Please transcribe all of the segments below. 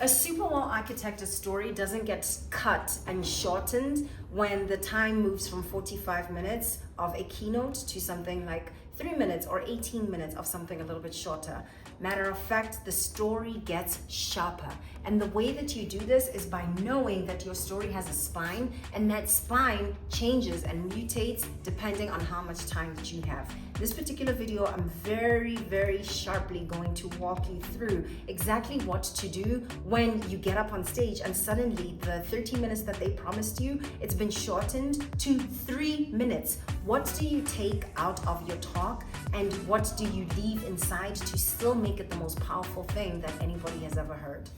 A super well architected story doesn't get cut and shortened when the time moves from 45 minutes of a keynote to something like 3 minutes or 18 minutes of something a little bit shorter. Matter of fact, the story gets sharper. And the way that you do this is by knowing that your story has a spine, and that spine changes and mutates depending on how much time that you have. This particular video, I'm very sharply going to walk you through exactly what to do when you get up on stage and suddenly the 30 minutes that they promised you, it's been shortened to 3 minutes. What do you take out of your talk, and what do you leave inside to still make it the most powerful thing that anybody has ever heard?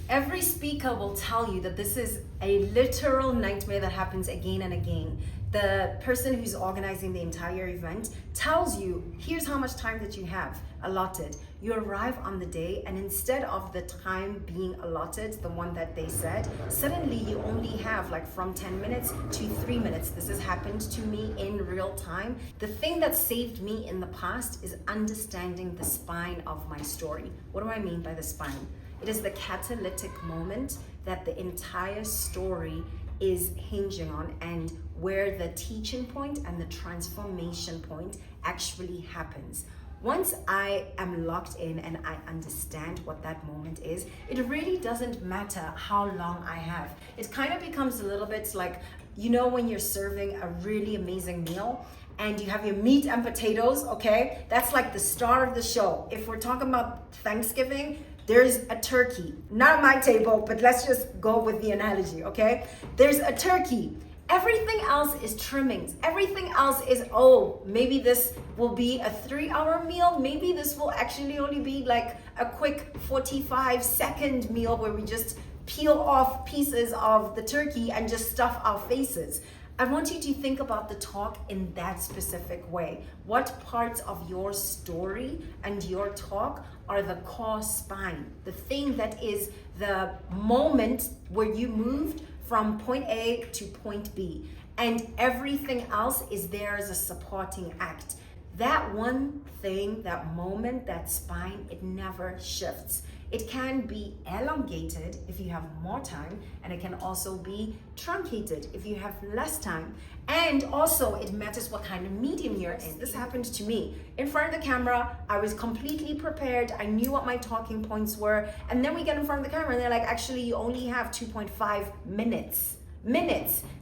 Every speaker will tell you that this is a literal nightmare that happens again and again. The person who's organizing the entire event tells you, here's how much time that you have allotted. You arrive on the day, and instead of the time being allotted, the one that they said, suddenly you only have like from 10 minutes to 3 minutes. This has happened to me in real time. The thing that saved me in the past is understanding the spine of my story. What do I mean by the spine? It is the catalytic moment that the entire story is hinging on, and where the teaching point and the transformation point actually happens. Once I am locked in and I understand what that moment is, it really doesn't matter how long I have. It kind of becomes a little bit like, you know, when you're serving a really amazing meal and you have your meat and potatoes, okay? That's like the star of the show. If we're talking about Thanksgiving, there's a turkey, not my table, but let's just go with the analogy, okay? There's a turkey. Everything else is trimmings. Everything else is, oh, maybe this will be a 3-hour meal. Maybe this will actually only be like a quick 45-second meal where we just peel off pieces of the turkey and just stuff our faces. I want you to think about the talk in that specific way. What parts of your story and your talk are the core spine? The thing that is the moment where you moved from point A to point B, and everything else is there as a supporting act. That one thing, that moment, that spine, it never shifts. It can be elongated if you have more time, and it can also be truncated if you have less time. And also, it matters what kind of medium you're in. This happened to me. In front of the camera, I was completely prepared. I knew what my talking points were. And then we get in front of the camera and they're like, actually, you only have 2.5 minutes.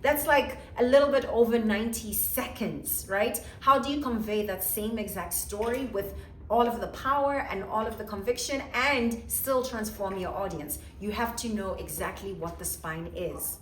That's like a little bit over 90 seconds, right? How do you convey that same exact story with all of the power and all of the conviction and still transform your audience? You have to know exactly what the spine is.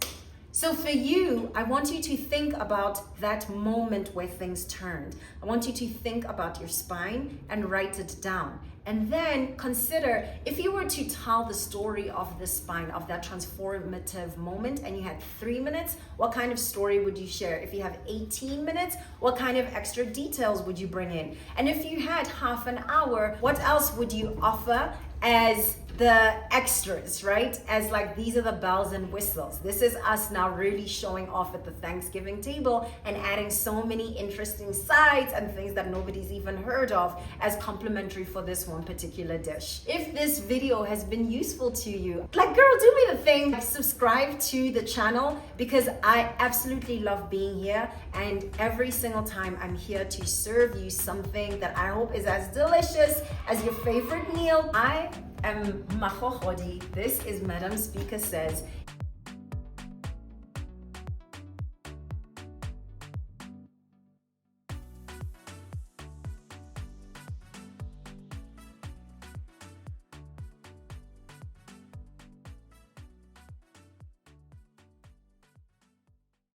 So for you, I want you to think about that moment where things turned. I want you to think about your spine and write it down. And then consider, if you were to tell the story of the spine, of that transformative moment, and you had 3 minutes, what kind of story would you share? If you have 18 minutes, what kind of extra details would you bring in? And if you had half an hour, what else would you offer as the extras, right? As like, these are the bells and whistles. This is us now really showing off at the Thanksgiving table and adding so many interesting sides and things that nobody's even heard of as complimentary for this one particular dish. If this video has been useful to you, like, girl, do me the thing, subscribe to the channel, because I absolutely love being here, and every single time I'm here to serve you something that I hope is as delicious as your favorite meal. I am Macho Hodi. This is Madam Speaker Says.